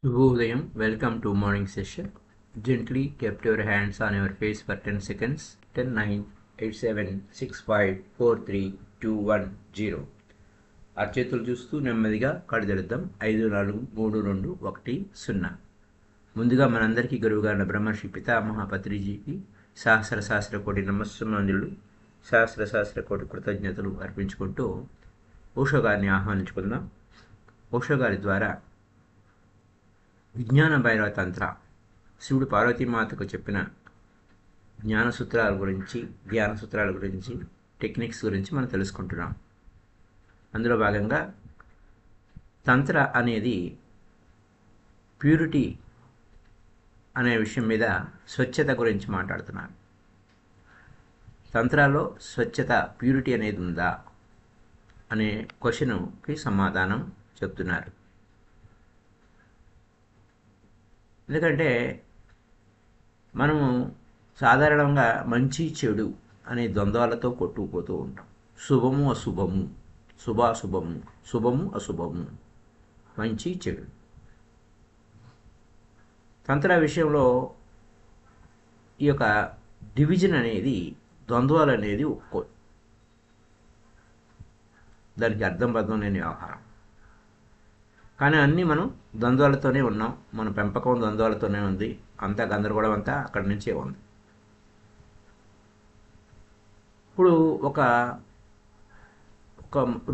Shubhodayam, welcome to morning session. Gently kept your hands on your face for 10 seconds. 10, 9, 8, 7, 6, 5, 4, 3, 2, 1, 0. అరచేతులు చూస్తూ నెమ్మదిగా కళ్ళు తెరుద్దాం. 5, 4, 3, 2, 1, 0. ముందుగా మనందరికీ గురువుగారిన బ్రహ్మర్షి పితామహ పత్రిజీకి సహస్ర కోటి నమస్సుమంజులు, సహస్ర కోటి కృతజ్ఞతలు అర్పించుకుంటూ ఓషో గారిని ఆహ్వానించుకుందాం. ఓషో గారి ద్వారా విజ్ఞాన భైరవ తంత్ర, శివుడు పార్వతీమాతకు చెప్పిన జ్ఞాన సూత్రాల గురించి, ధ్యాన సూత్రాల గురించి, టెక్నిక్స్ గురించి మనం తెలుసుకుంటున్నాం. అందులో భాగంగా తంత్ర అనేది ప్యూరిటీ అనే విషయం మీద స్వచ్ఛత గురించి మాట్లాడుతున్నారు. తంత్రాలో స్వచ్ఛత, ప్యూరిటీ అనేది ఉందా అనే క్వశ్చన్కి సమాధానం చెప్తున్నారు. ఎందుకంటే మనము సాధారణంగా మంచి చెడు అనే ద్వంద్వాలతో కొట్టుకుపోతూ ఉంటాం. శుభము అశుభము, శుభాశుభము, శుభము అశుభము, మంచి చెడు. తంత్ర విషయంలో ఈ యొక్క డివిజన్ అనేది, ద్వంద్వాలు అనేది ఒక్కో, దానికి అర్థం బద్ధం లేని వ్యవహారం. కానీ అన్నీ మనం ద్వంద్వాలతోనే ఉన్నాం. మన పెంపకం ద్వంద్వాలతోనే ఉంది. అంతా గందరగోళం అంతా అక్కడి నుంచే ఉంది. ఇప్పుడు ఒక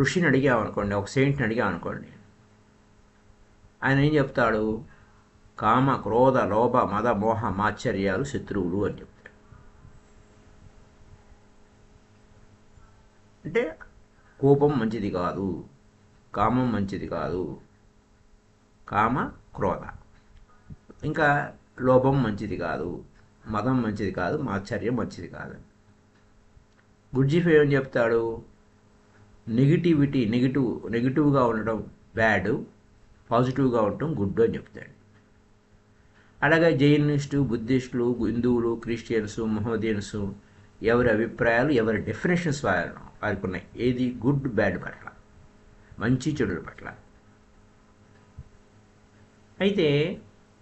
ఋషిని అడిగామనుకోండి, ఒక సెయింట్ని అడిగామనుకోండి, ఆయన ఏం చెప్తాడు? కామ, క్రోధ, లోభ, మద, మోహ, మాత్సర్యాలు శత్రువులు అని చెప్తాడు. అంటే కోపం మంచిది కాదు, కామం మంచిది కాదు, కామ క్రోధ, ఇంకా లోభం మంచిది కాదు, మదం మంచిది కాదు, మాత్సర్యం మంచిది కాదు. గుడ్జిఫ్ ఏమని చెప్తాడు? నెగిటివ్గా ఉండడం బ్యాడ్, పాజిటివ్గా ఉండటం గుడ్ అని చెప్తాడు. అలాగే జైనిస్టు, బుద్ధిస్టులు, హిందువులు, క్రిస్టియన్స్, మహోదయన్స్ ఎవరి అభిప్రాయాలు, ఎవరి డెఫినేషన్స్ వారికి ఉన్నాయి. ఏది గుడ్ బ్యాడ్ పట్ల, మంచి చెడుల పట్ల. అయితే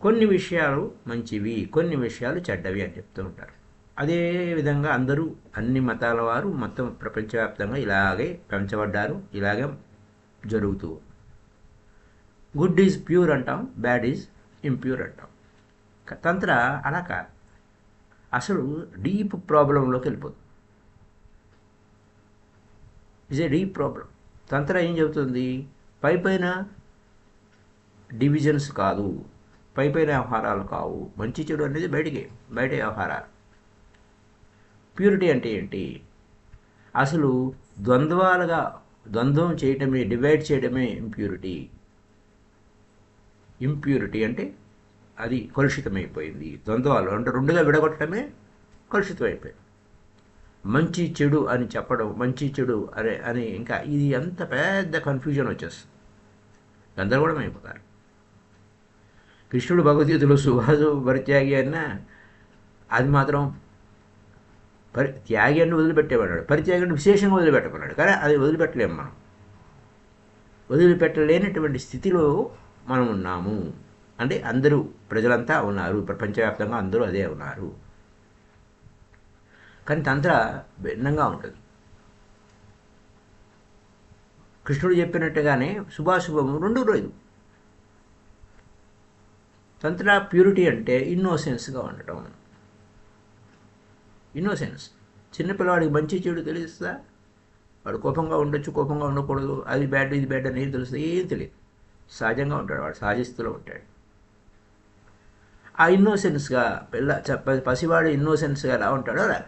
కొన్ని విషయాలు మంచివి, కొన్ని విషయాలు చెడ్డవి అని చెప్తూ ఉంటారు. అదేవిధంగా అందరూ, అన్ని మతాల వారు మొత్తం ప్రపంచవ్యాప్తంగా ఇలాగే పెంచబడ్డారు, ఇలాగే జరుగుతూ. గుడ్ ఈజ్ ప్యూర్ అంటాం, బ్యాడ్ ఈజ్ ఇంప్యూర్ అంటాం. తంత్ర అలా కాదు, అసలు డీప్ ప్రాబ్లంలోకి వెళ్ళిపోతుంది. Is a deep problem. తంత్ర ఏం చెబుతుంది? పైన డివిజన్స్ కాదు, పైన వ్యవహారాలు కావు. మంచి చెడు అనేది బయట వ్యవహారాలు. ప్యూరిటీ అంటే ఏంటి? అసలు ద్వంద్వం చేయటమే, డివైడ్ చేయడమే ఇంప్యూరిటీ. ఇంప్యూరిటీ అంటే అది కలుషితమైపోయింది. ద్వంద్వాలు అంటే రెండుగా విడగొట్టడమే కలుషితమైపోయింది. మంచి చెడు అని చెప్పడం, మంచి చెడు అని ఇంకా ఇది అంత పెద్ద కన్ఫ్యూజన్ వచ్చేస్తుంది, గందరగోళం అయిపోతారు. కృష్ణుడు భగవద్గీతలో సుభాసు పరిత్యాగి అన్నా అది మాత్రం త్యాగి అని వదిలిపెట్టేమన్నాడు, పరిత్యాగి అంటే విశేషంగా వదిలిపెట్టమన్నాడు. కానీ అది వదిలిపెట్టలేము మనం. వదిలిపెట్టలేనటువంటి స్థితిలో మనం ఉన్నాము. అంటే అందరూ, ప్రజలంతా ఉన్నారు, ప్రపంచవ్యాప్తంగా అందరూ అదే ఉన్నారు. కానీ తంత్ర భిన్నంగా ఉంటుంది. కృష్ణుడు చెప్పినట్టుగానే శుభాశుభము రెండు లేదు. తంత్ర ప్యూరిటీ అంటే ఇన్నోసెన్స్గా ఉండటం. ఇన్నోసెన్స్. చిన్నపిల్లవాడికి మంచి చెడు తెలుస్తుందా? వాడు కోపంగా ఉండొచ్చు, కోపంగా ఉండకూడదు, అది బ్యాడ్ ఇది బ్యాడ్ అని ఏం తెలుస్తుంది? ఏం తెలియదు. సహజంగా ఉంటాడు, వాడు సహజస్థితిలో ఉంటాడు. ఆ ఇన్నోసెన్స్గా పసివాడు ఇన్నోసెన్స్గా ఎలా ఉంటాడో అలా.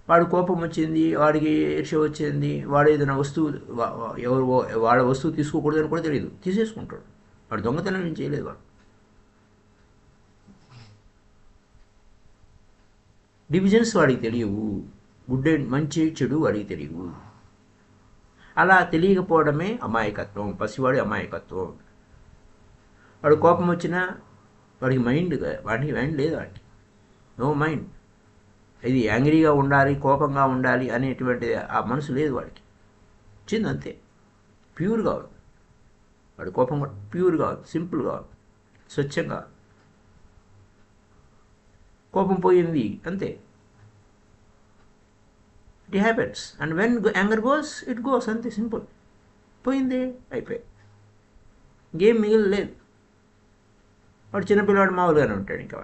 వాడు కోపం వచ్చింది, వాడికి ఈర్ష్య వచ్చింది, వాడు ఏదైనా వస్తువు, వాళ్ళ వస్తువు తీసుకోకూడదని కూడా తెలియదు, తీసేసుకుంటాడు. వాడు దొంగతనం ఏం చేయలేదు. వాడు డివిజన్స్ వాడికి తెలియవు, గుడ్ అండ్ మంచి చెడు వాడికి తెలియవు. అలా తెలియకపోవడమే అమాయకత్వం, పసివాడి అమాయకత్వం. వాడు కోపం వచ్చినా వాడికి మైండ్ లేదు, వాడికి నో మైండ్. ఇది యాంగ్రీగా ఉండాలి, కోపంగా ఉండాలి అనేటువంటి ఆ మనసు లేదు వాడికి. వచ్చింది అంతే, ప్యూర్గా ఉంది. వాడి కోపం కూడా ప్యూర్గా సింపుల్గా స్వచ్ఛంగా కోపం పోయింది అంతే. It happens. And when anger goes it goes, అంతే సింపుల్. పోయింది అయిపోయి గేమ్ మిగిలిలేదు. వాడు చిన్నపిల్లవాడు మామూలుగానే ఉంటాడు. ఇంకా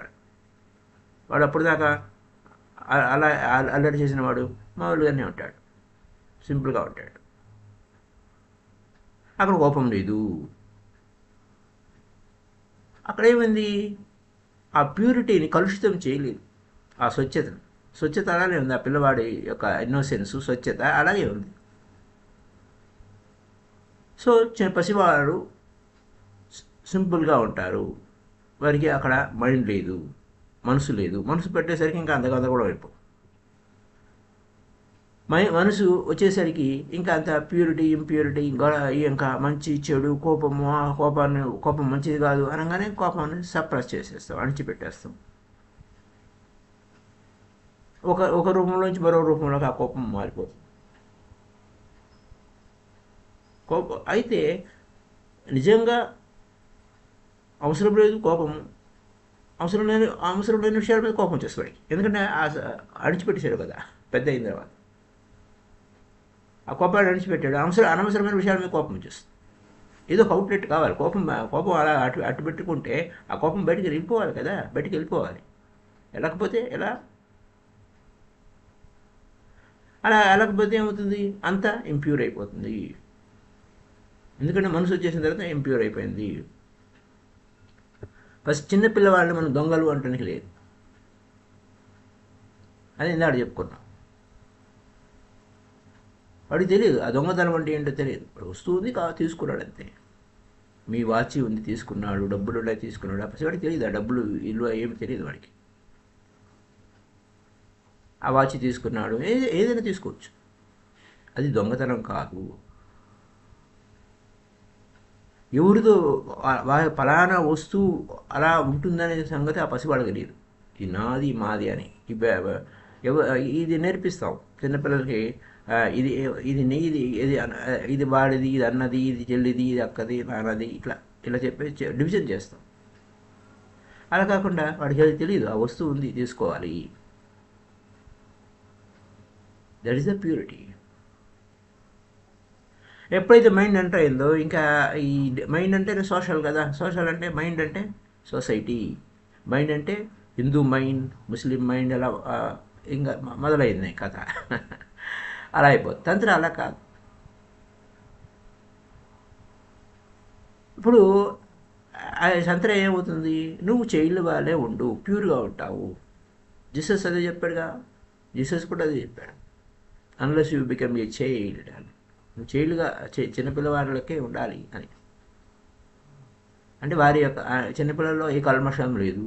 వాడు అప్పుడు దాకా అలా అల్లరి చేసిన వాడు మామూలుగానే ఉంటాడు, సింపుల్గా ఉంటాడు. అక్కడ కోపం లేదు. అక్కడ ఏమైంది, ఆ ప్యూరిటీని కలుషితం చేయలేదు. ఆ స్వచ్ఛత అలాగే ఉంది. ఆ పిల్లవాడి యొక్క ఇన్నోసెన్స్, స్వచ్ఛత అలాగే ఉంది. సో పసివాడు సింపుల్గా ఉంటారు. వారికి అక్కడ మైండ్ లేదు, మనసు లేదు. మనసు పెట్టేసరికి ఇంకా అంతకంత కూడా అయిపోయి మనసు వచ్చేసరికి ఇంకా అంత ప్యూరిటీ ఇంప్యూరిటీ ఇంకా మంచి చెడు కోపము, కోపం మంచిది కాదు అనగానే కోపాన్ని సప్రెస్ చేసేస్తాం, అణిచిపెట్టేస్తాం. ఒక రూపంలోంచి మరో రూపంలోకి ఆ కోపం మారిపోతుంది. అయితే నిజంగా అవసరం లేదు కోపము, అవసరం లేని విషయాల మీద కోపం వచ్చేస్తాడు. ఎందుకంటే అణిచిపెట్టేశాడు కదా పెద్ద అయిన తర్వాత. ఆ కోపాన్ని అణిచిపెట్టాడు. అనవసరమైన విషయాల మీద కోపం వచ్చేస్తుంది. ఏదో ఒక అవుట్లెట్ కావాలి. కోపం అలా అటు పెట్టుకుంటే ఆ కోపం బయటికి వెళ్ళిపోవాలి కదా, బయటికి వెళ్ళిపోవాలి. వెళ్ళకపోతే ఎలా? అలా వెళ్ళకపోతే ఏమవుతుంది, అంతా ఇంప్యూర్ అయిపోతుంది. ఎందుకంటే మనసు వచ్చేసిన తర్వాత ఇంప్యూర్ అయిపోయింది. ఫస్ట్ చిన్న పిల్లవాళ్ళని మనం దొంగలు అంటానికి లేదు. అది ఇందాక చెప్పుకున్నాం. వాడికి తెలియదు ఆ దొంగతనం అంటే ఏంటో తెలియదు. వాడు వస్తువు ఉంది తీసుకున్నాడు అంతే. మీ వాచి ఉంది తీసుకున్నాడు, డబ్బులు ఉన్నాయి తీసుకున్నాడు. అసలు వాడికి తెలియదు ఆ డబ్బులు ఇల్లు ఏమి తెలియదు వాడికి. ఆ వాచి తీసుకున్నాడు, ఏదైనా తీసుకోవచ్చు. అది దొంగతనం కాదు. ఎవరిదో ఫలానా వస్తువు అలా ఉంటుందనే సంగతి ఆ పసివాళ్ళకి తెలియదు. ఇది నాది మాది అని ఇది నేర్పిస్తాం చిన్నపిల్లలకి. ఇది నీది, ఇది వాడిది, ఇది అన్నది, ఇది చెల్లిది, ఇది అక్కది, నాన్నది, ఇలా చెప్పి డివిజన్ చేస్తాం. అలా కాకుండా వాడికి అది తెలియదు ఆ వస్తువు ఉంది తీసుకోవాలి. That is the purity. ఎప్పుడైతే మైండ్ ఎంటర్ అయిందో ఇంకా ఈ మైండ్ అంటే సోషల్ కదా. సోషల్ అంటే మైండ్ అంటే సొసైటీ. మైండ్ అంటే హిందూ మైండ్, ముస్లిం మైండ్, అలా ఇంకా మొదలైంది కథ. అలా అయిపోతుంది. తంత్రం అలా కాదు. ఇప్పుడు తంత్రం ఏమవుతుంది, నువ్వు చైల్డ్ వాళ్ళే ఉండు, ప్యూర్గా ఉంటావు. జీసస్ అదే చెప్పాడుగా. జీసస్ కూడా అదే చెప్పాడు, unless you become a child అని. నువ్వు చైల్డ్గా చిన్నపిల్లవాళ్ళకే ఉండాలి అని. అంటే వారి యొక్క చిన్నపిల్లల్లో ఏ కల్మషం లేదు.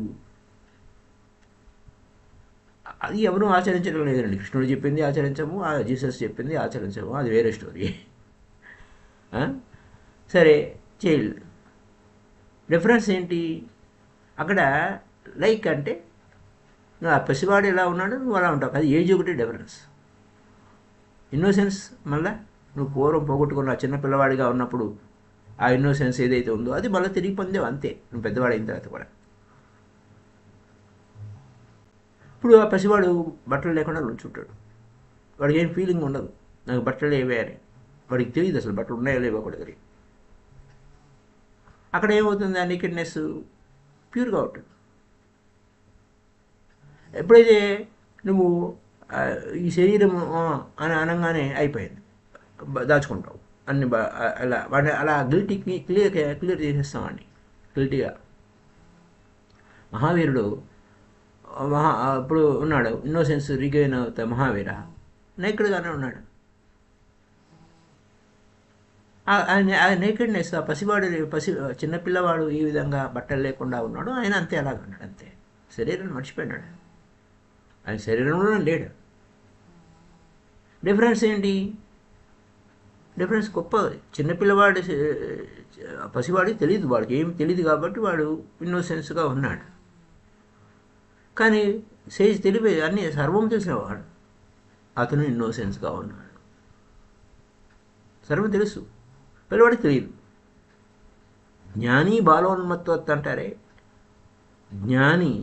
అది ఎవరు ఆచరించడం లేదండి. కృష్ణుడు చెప్పింది ఆచరించము, జీసస్ చెప్పింది ఆచరించము, అది వేరే స్టోరీ. సరే, చైల్డ్ డిఫరెన్స్ ఏంటి అక్కడ? లైక్ అంటే నువ్వు ఆ పసివాడు ఎలా ఉన్నాడో నువ్వు అలా ఉంటావు. అది ఏజ్ ఒకటి డిఫరెన్స్. ఇన్నోసెన్స్ మళ్ళీ నువ్వు పూర్వం పోగొట్టుకున్న చిన్నపిల్లవాడిగా ఉన్నప్పుడు ఆ ఇన్నోసెన్స్ ఏదైతే ఉందో అది మళ్ళీ తిరిగి పొందేవు అంతే, నువ్వు పెద్దవాడు అయిన తర్వాత కూడా. ఇప్పుడు ఆ పసివాడు బట్టలు లేకుండా నుంచుంటాడు. వాడికి ఏం ఫీలింగ్ ఉండదు, నాకు బట్టలు ఏవే అని. వాడికి తెలియదు అసలు బట్టలు ఉన్నాయో లేవో కూడా తెలియదు. అక్కడ ఏమవుతుంది, ఆ నేకెడ్నెస్ ప్యూర్గా ఉంటుంది. ఎప్పుడైతే నువ్వు ఈ శరీరం అని అనగానే అయిపోయింది, దాచుకుంటావు అన్ని. వాడిని అలా గిల్టీకి క్లియర్ చేసేస్తామండి, గిల్టీగా. మహావీరుడు ఇప్పుడు ఉన్నాడు, ఇన్నోసెన్స్ రీగైన్ అవుతా మహావీర నేకెడ్గానే ఉన్నాడు. ఆ నేకెడ్నెస్, ఆ పసివాడు చిన్నపిల్లవాడు ఈ విధంగా బట్టలు లేకుండా ఉన్నాడు, ఆయన అంతే అలాగ ఉన్నాడు అంతే. శరీరాన్ని మర్చిపోయినాడు, ఆయన శరీరంలోనే లేడు. డిఫరెన్స్ ఏంటి? డిఫరెన్స్ గొప్పది. చిన్నపిల్లవాడి పసివాడికి తెలియదు, వాడికి ఏమి తెలియదు కాబట్టి వాడు ఇన్నోసెన్స్గా ఉన్నాడు. కానీ సేజ్ తెలివి అన్నీ సర్వం తెలిసినవాడు అతను ఇన్నోసెన్స్గా ఉన్నాడు. సర్వం తెలుసు, పిల్లవాడికి తెలియదు. జ్ఞాని బాలోన్మత్తవత్ అంటారే, జ్ఞాని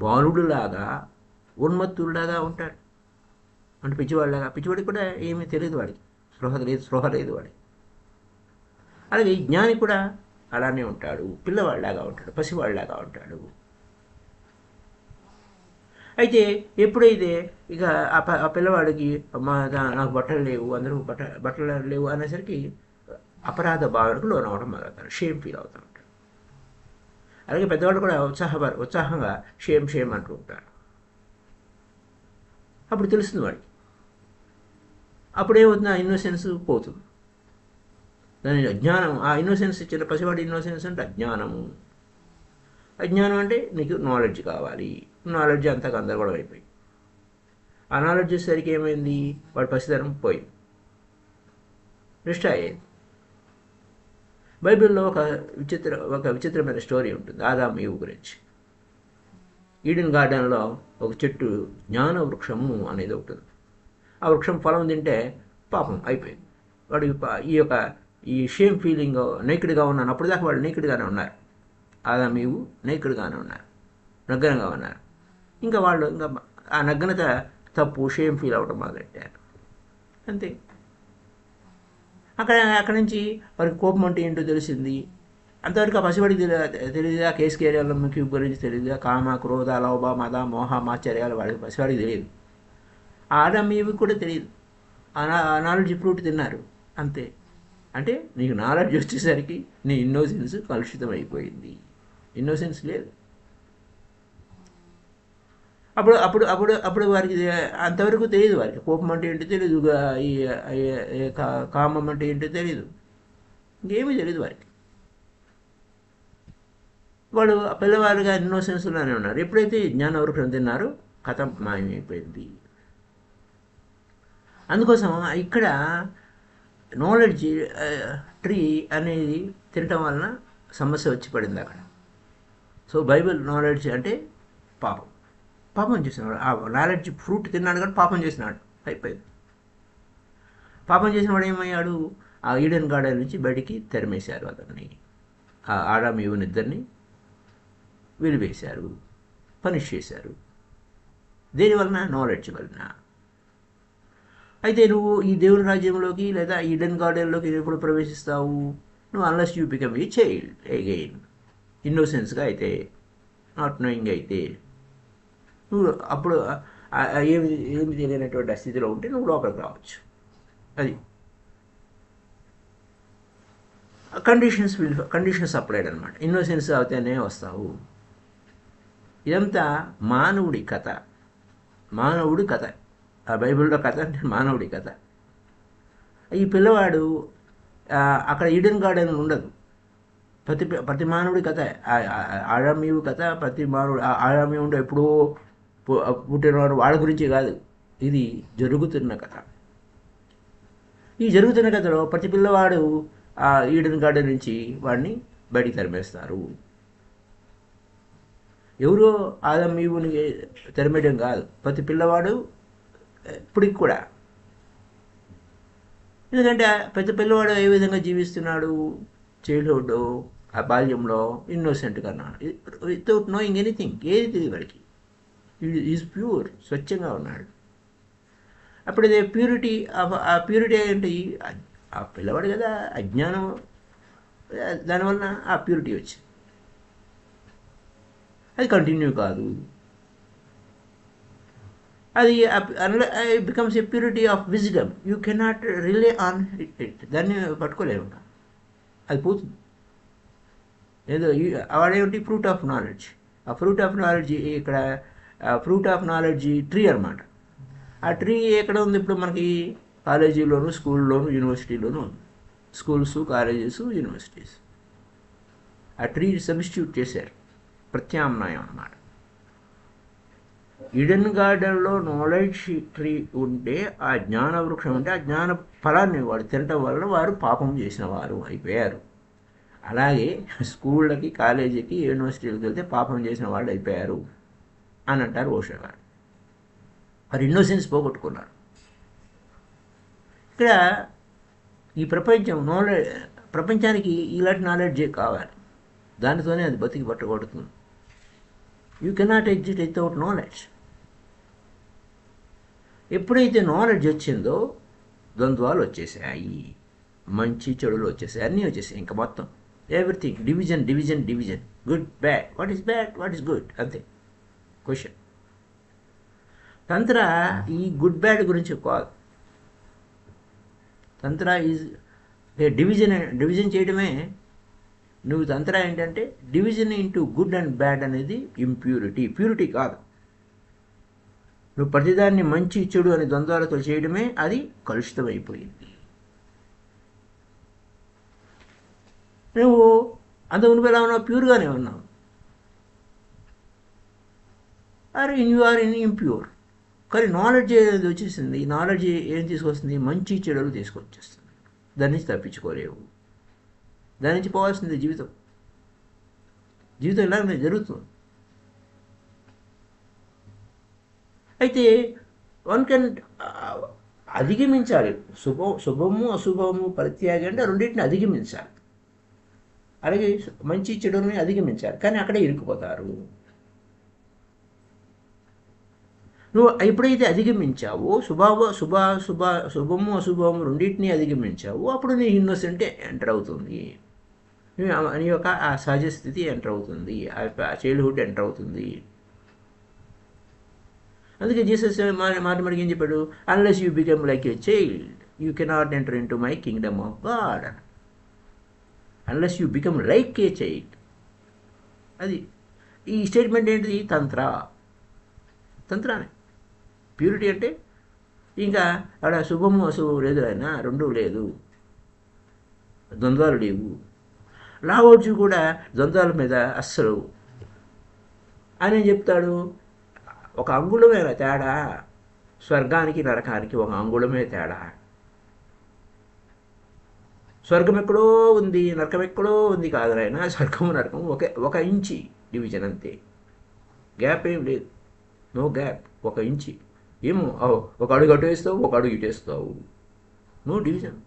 బాలుడులాగా ఉన్మత్తుడిలాగా ఉంటాడు. అంటే పిచ్చివాడిలాగా, పిచ్చివాడికి కూడా ఏమీ తెలియదు, వాడికి స్పృహ లేదు వాడికి. అలాగే జ్ఞాని కూడా అలానే ఉంటాడు, పిల్లవాడిలాగా ఉంటాడు, పసివాడిలాగా ఉంటాడు. అయితే ఎప్పుడైతే ఇక ఆ పిల్లవాడికి నాకు బట్టలు లేవు, అందరూ బట్టలు లేవు అనేసరికి అపరాధ భావనకు లోనవడం మొదలవుతాడు, షేమ్ ఫీల్ అవుతూ ఉంటాడు. అలాగే పెద్దవాళ్ళు కూడా ఉత్సాహంగా షేమ్ అంటూ ఉంటారు. అప్పుడు తెలుస్తుంది వాడికి. అప్పుడేమవుతుంది, ఆ ఇన్నోసెన్స్ పోతుంది. దాని అజ్ఞానం, ఆ ఇన్నోసెన్స్ ఇచ్చిన పసివాడి ఇన్నోసెన్స్ అంటే అజ్ఞానము. అజ్ఞానం అంటే నీకు నాలెడ్జ్ కావాలి, నాలెడ్జ్ అంతా గందరగోళం అయిపోయి, ఆ నాలెడ్జ్ వచ్చేసరికి ఏమైంది, వాడి పసితనం పోయింది, డిస్ట్రాయ్ అయ్యేది. బైబిల్లో ఒక విచిత్రమైన స్టోరీ ఉంటుంది ఆదాము ఈవు గురించి. ఈడెన్ గార్డెన్లో ఒక చెట్టు జ్ఞాన వృక్షము అనేది ఉంటుంది. ఆ వృక్షం ఫలం తింటే పాపం అయిపోయింది. వాడు ఈ షేమ్ ఫీలింగ్, నేకిడ్గా ఉన్నాను, అప్పుడు దాకా వాళ్ళు నేకిడ్గానే ఉన్నారు. ఆదాము ఈవు నేకిడ్గానే ఉన్నారు, నగ్నంగా ఉన్నారు. ఇంకా వాళ్ళు ఆ నగ్నత తప్పు, షేమ్ ఫీల్ అవ్వడం మొదలెట్టారు, అంతే. అక్కడి నుంచి వారికి కోపం అంటే ఏంటో తెలిసింది. అంతవరకు ఆ పసివాడికి తెలియదు, ఆ కేసుకేరియాల క్యూబ్ గురించి తెలియదు, కామ క్రోధ లోభ మద మోహ మాచర్యాలు వాడికి పసివాడికి తెలియదు. ఆదాము ఈవుకి కూడా తెలియదు. ఆ నాలెడ్జ్ ఫ్రూట్ తిన్నారు, అంతే. అంటే నీకు నాలెడ్జ్ వచ్చేసరికి నీ ఇన్నోసెన్స్ కలుషితం అయిపోయింది, ఇన్నోసెన్స్ లేదు. అప్పుడు వారికి అంతవరకు తెలియదు, వారికి కోపం అంటే ఏంటో తెలియదు, కామం అంటే ఏంటో తెలియదు, ఇంకేమీ తెలియదు వారికి. వాడు పిల్లవారుగా ఇన్నోసెన్స్లోనే ఉన్నారు. ఎప్పుడైతే జ్ఞాన వృక్షం తిన్నారో కథ మాయమైపోయింది. అందుకోసం ఇక్కడ నాలెడ్జ్ ట్రీ అనేది తినటం వలన సమస్య వచ్చి పడింది అక్కడ. సో బైబిల్ నాలెడ్జ్ అంటే పాపం చేసినాడు. ఆ నాలెడ్జ్ ఫ్రూట్ తిన్నాడు కానీ పాపం చేసినాడు, అయిపోయింది. పాపం చేసిన వాడు ఏమయ్యాడు, ఆ ఈడెన్ గార్డెన్ నుంచి బయటికి తెరమేశారు అతన్ని. ఆ ఆదాము ఈవుని ఇద్దరిని వెలివేశారు, పనిష్ చేశారు. దేనివలన? నాలెడ్జ్ వలన. అయితే నువ్వు ఈ దేవుని రాజ్యంలోకి లేదా ఈడెన్ గార్డెన్లోకి ఎప్పుడు ప్రవేశిస్తావు? నువ్వు unless you become a child again, ఇన్నోసెన్స్గా అయితే, నాట్ నోయింగ్ అయితే, నువ్వు అప్పుడు ఏమి తెలియనటువంటి స్థితిలో ఉంటే నువ్వు లోపలికి రావచ్చు. అది కండిషన్స్ అప్లైడ్ అనమాట. ఇన్నోసెన్స్ అవుతేనే వస్తావు. ఇదంతా మానవుడి కథ. ఆ బైబిల్లో కథ అంటే మానవుడి కథ. ఈ పిల్లవాడు అక్కడ ఈడెన్ గార్డెన్ ఉండదు. ప్రతి మానవుడి కథ, ఆదాము ఈవు కథ. ప్రతి మానవుడు ఆదాము ఈవు ఎప్పుడో పుట్టినవాడు వాళ్ళ గురించి కాదు, ఇది జరుగుతున్న కథ. ఈ జరుగుతున్న కథలో ప్రతి పిల్లవాడు ఆ ఈడెన్ గార్డెన్ నుంచి వాడిని బయటికి తరిమేస్తారు. ఎవరో ఆదాము ఈవుని తరిమేయడం కాదు, ప్రతి పిల్లవాడు ఇప్పటికి కూడా. ఎందుకంటే ప్రతి పిల్లవాడు ఏ విధంగా జీవిస్తున్నాడు, చైల్డ్హుడ్, ఆ బాల్యంలో ఇన్నోసెంట్గా ఉన్నాడు, వితౌట్ నోయింగ్ ఎనీథింగ్. ఏది తెలియదు వాడికి, ఈజ్ ప్యూర్, స్వచ్ఛంగా ఉన్నాడు. అప్పుడు ఇది ప్యూరిటీ. ఆ ప్యూరిటీ ఏంటి? ఆ పిల్లవాడు కదా, అజ్ఞానం, దానివల్ల ఆ ప్యూరిటీ వచ్చింది. అది కంటిన్యూ కాదు, అది becomes a purity of wisdom. You cannot relay on it. దాన్ని పట్టుకోలేము, అది పోతుంది. ఏదో వాడేమిటి, ఫ్రూట్ ఆఫ్ నాలెడ్జ్. ఆ ఫ్రూట్ ఆఫ్ నాలెడ్జ్ ఇక్కడ ఫ్రూట్ ఆఫ్ నాలెడ్జ్ ట్రీ అనమాట. ఆ ట్రీ ఎక్కడ ఉంది ఇప్పుడు? మనకి కాలేజీలోను, స్కూల్లోను, యూనివర్సిటీలోను ఉంది. స్కూల్స్, కాలేజెస్, యూనివర్సిటీస్ ఆ ట్రీ సబ్స్టిట్యూట్ చేశారు, ప్రత్యామ్నాయం అన్నమాట. ఈడెన్ గార్డెన్లో నాలెడ్జ్ ట్రీ ఉంటే, ఆ జ్ఞాన వృక్షం ఉంటే, ఆ జ్ఞాన ఫలాన్ని వాడు తినటం వలన వారు పాపం చేసిన వారు అయిపోయారు. అలాగే స్కూళ్ళకి, కాలేజీకి, యూనివర్సిటీలకు వెళ్తే పాపం చేసిన వాళ్ళు అయిపోయారు అని అంటారు ఓషో గారు. వారు ఇన్నోసెన్స్ పోగొట్టుకున్నారు. ఇక్కడ ఈ ప్రపంచం ప్రపంచానికి ఇలాంటి నాలెడ్జే కావాలి. దానితోనే అది బతికి పట్టగొడుతుంది. You cannot exit without knowledge. ఎప్పుడైతే నాలెడ్జ్ వచ్చిందో ద్వంద్వాలు వచ్చేసాయి, మంచి చెడులు వచ్చేసాయి, అన్నీ వచ్చేసాయి. ఇంకా మొత్తం everything division division division, good bad, what is bad, what is good, అంతే క్వశ్చన్. తంత్ర ఈ గుడ్ బ్యాడ్ గురించి కాదు. తంత్ర ఈజ్ డివిజన్ చేయడమే. నువ్వు తంత్ర ఏంటంటే division into good and bad అనేది ఇంప్యూరిటీ, ప్యూరిటీ కాదు. నువ్వు ప్రతిదాన్ని మంచి చెడు అనే ద్వంద్వాలతో చేయడమే అది కలుషితమైపోయింది. నువ్వు అంత మునుపు ఎలా ఉన్నావు? ప్యూర్గానే ఉన్నావు. You are in impure. కానీ నాలెడ్జ్ ఏది వచ్చేసింది, ఈ నాలెడ్జ్ ఏం తీసుకొస్తుంది? మంచి చెడులు తీసుకొచ్చేస్తుంది. దాని నుంచి తప్పించుకోలేవు, దాని నుంచి పోవాల్సింది జీవితం. జీవితం ఇలాగే జరుగుతుంది. అయితే వన్ కెన్ అధిగమించాలి. శుభము అశుభము పరిత్యాగం అంటే రెండింటిని అధిగమించాలి. అలాగే మంచి చెడుని అధిగమించాలి. కానీ అక్కడే ఇరుక్కుపోతారు. నువ్వు ఎప్పుడైతే అధిగమించావో శుభము అశుభము రెండింటినీ అధిగమించావో అప్పుడు నీ ఇన్నోసెంట్ ఎంటర్ అవుతుంది. నీ యొక్క ఆ సహజ స్థితి ఎంటర్ అవుతుంది, ఆ చైల్డ్హుడ్ ఎంటర్ అవుతుంది. అందుకే జీసస్ మాట ఏం చెప్పాడు? Unless you become like a child you cannot enter in to my Kingdom of God. Unless you become like a child. అది ఈ స్టేట్మెంట్ ఏంటిది? తంత్రానే. ప్యూరిటీ అంటే ఇంకా అక్కడ శుభము అశుభము లేదు, ఆయన రెండూ లేదు, ద్వంద్వాలు లేవు. లావోజు కూడా ద్వంద్వాల మీద అస్సలు ఆయన చెప్తాడు, ఒక అంగుళమైన తేడా, స్వర్గానికి నరకానికి ఒక అంగుళమే తేడా. స్వర్గం ఎక్కడో ఉంది, నరకం ఎక్కడో ఉంది కాదు ఆయన. స్వర్గము నరకము ఒక ఇంచి డివిజన్ అంతే, గ్యాప్ ఏం లేదు, నో గ్యాప్, ఒక ఇంచి. ఏమో ఒక అడుగు అటు వేస్తావు, ఒక అడుగు ఇటు వేస్తావు, నో డివిజన్.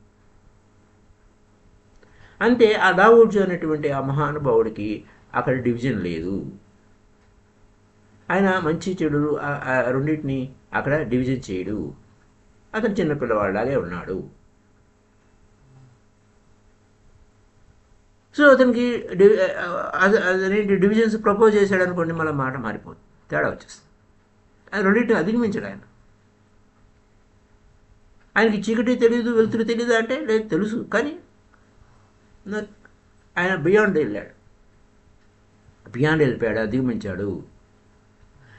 అంతే. ఆ దావూద్ అనేటువంటి ఆ మహానుభావుడికి అక్కడ డివిజన్ లేదు. ఆయన మంచి చెడులు రెండింటిని అక్కడ డివిజన్ చేయడు. అతను చిన్నపిల్లవాడిలాగే ఉన్నాడు. సో అతనికి అదేంటి డివిజన్స్ ప్రపోజ్ చేశాడు అనుకోండి, మళ్ళీ మాట మారిపోతుంది, తేడా వచ్చేస్తుంది. అది రెండింటిని అధిగమించాడు ఆయన. ఆయనకి చీకటి తెలియదు, వెలుతురు తెలియదు అంటే లేదు, తెలుసు. కానీ ఆయన బియాండ్ వెళ్ళిపోయాడు, అధిగమించాడు.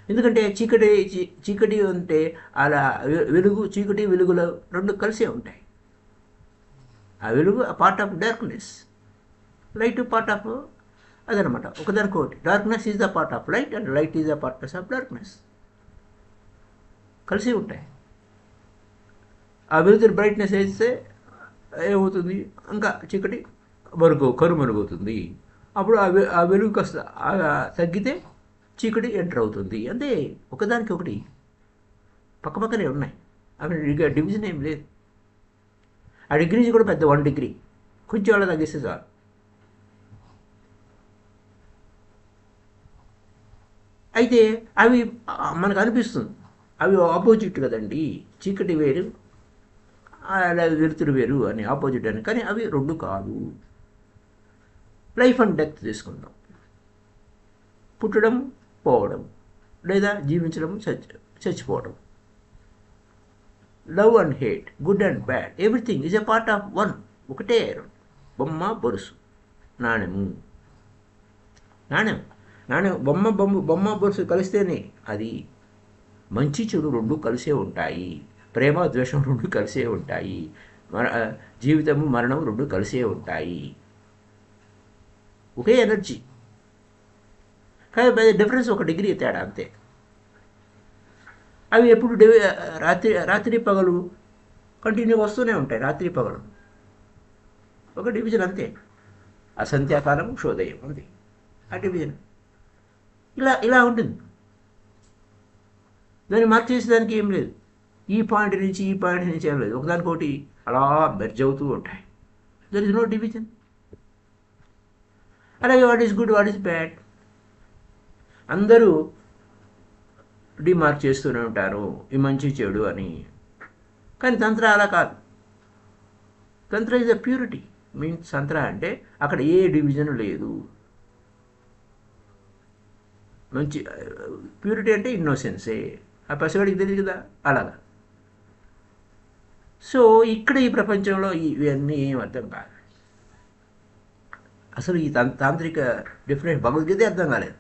ఎందుకంటే చీకటి అంటే అలా వెలుగు, చీకటి వెలుగులో రెండు కలిసే ఉంటాయి. ఆ వెలుగు part of darkness, light part of అదనమాట. ఒకదానికొకటి. Darkness is the part of light and light is the part of darkness. కలిసి ఉంటాయి. ఆ వెలుతురు బ్రైట్నెస్ వేస్తే ఏమవుతుంది? ఇంకా చీకటి కరుమరుగుతుంది. అప్పుడు ఆ వెలుగు కాస్త తగ్గితే చీకటి ఎంటర్ అవుతుంది. అంతే, ఒకదానికి ఒకటి పక్కపక్కనే ఉన్నాయి. అవి డివిజన్ ఏం లేదు. ఆ డిగ్రీస్ కూడా పెద్ద 1 డిగ్రీ, కొంచెం అలా తగ్గిస్తే చాలు. అయితే అవి మనకు అనిపిస్తుంది అవి ఆపోజిట్ కదండి, చీకటి వేరు వెలుతురు వేరు అని, ఆపోజిట్ అని. కానీ అవి రెండు కాదు. లైఫ్ అండ్ డెత్ తీసుకుందాం. పుట్టడం, పోవడం, లేదా జీవించడం, చచ్చిపోవడం. Love and hate, good and bad, everything is a part of one. ఒకటే బొమ్మ, బొరుసు, నాణ్యం, బొమ్మ బొరుసు కలిస్తేనే అది. మంచి చెడు రెండు కలిసే ఉంటాయి. ప్రేమ ద్వేషం రెండు కలిసే ఉంటాయి. జీవితము మరణం రెండు కలిసే ఉంటాయి. ఒకే ఎనర్జీ, కానీ డిఫరెన్స్ 1 డిగ్రీ తేడా, అంతే. అవి ఎప్పుడు రాత్రి పగలు కంటిన్యూ వస్తూనే ఉంటాయి. రాత్రి పగలు ఒక డివిజన్, అంతే. అసంధ్యాకాలం, ఉషోదయం, అంతే ఆ డివిజన్. ఇలా ఉంటుంది. దాన్ని మార్చేసేదానికి ఏం లేదు. ఈ పాయింట్ నుంచి ఏం లేదు. ఒకదానికొకటి అలా మెర్జ్ అవుతూ ఉంటాయి. There is no division. అలాగే what is good, what is bad అందరూ డిమార్క్ చేస్తూనే ఉంటారు, ఈ మంచి చెడు అని. కానీ తంత్ర అలా కాదు. తంత్ర ఇస్ అ ప్యూరిటీ. మీన్స్ తంత్ర అంటే అక్కడ ఏ డివిజన్ లేదు. మంచి ప్యూరిటీ అంటే ఇన్నోసెన్సే. ఆ పసివాడికి తెలియదు కదా, అలాగా. సో ఇక్కడ ఈ ప్రపంచంలో ఇవన్నీ ఏం అర్థం కాదు. అసలు ఈ తాంత్రిక డెఫినేషన్ భగవద్గీత అర్థం కాలేదు.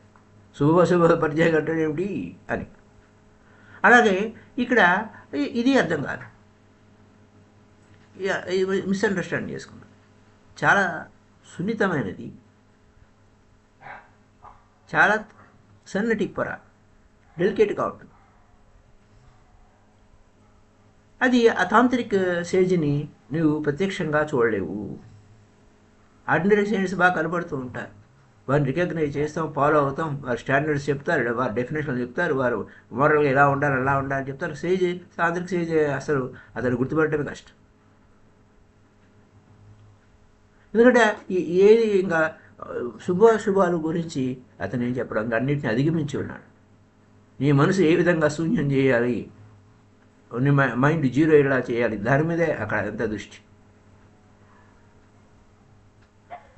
శుభ పరిచయం కట్టడం ఏమిటి అని. అలాగే ఇక్కడ ఇది అర్థం కాదు, మిస్అండర్స్టాండ్ చేసుకున్నాం. చాలా సున్నితమైనది, చాలా సన్నటి పొర, డెలికేట్గా ఉంటుంది. అది ఆ తాంత్రిక సేజ్ని నువ్వు ప్రత్యక్షంగా చూడలేవు. ఆర్డినరీ సైన్స్ బాగా కనబడుతూ ఉంటారు, వారిని రికగ్నైజ్ చేస్తాం, ఫాలో అవుతాం, వారి స్టాండర్డ్స్ చెప్తారు, వారి డెఫినేషన్ చెప్తారు, వారు మోరల్గా ఎలా ఉండాలి అలా ఉండాలని చెప్తారు. సేజ్, తాంత్రిక సేజ్ అసలు అతను గుర్తుపట్టడమే కష్టం. ఎందుకంటే ఏది ఇంకా శుభాల గురించి అతను ఏం చెప్పడం, అన్నింటిని అధిగమించి ఉన్నాడు. నీ మనసు ఏ విధంగా శూన్యం చేయాలి, నీ మైండ్ జీరో ఎలా చేయాలి, దాని మీదే అక్కడ ఎంత దృష్టి.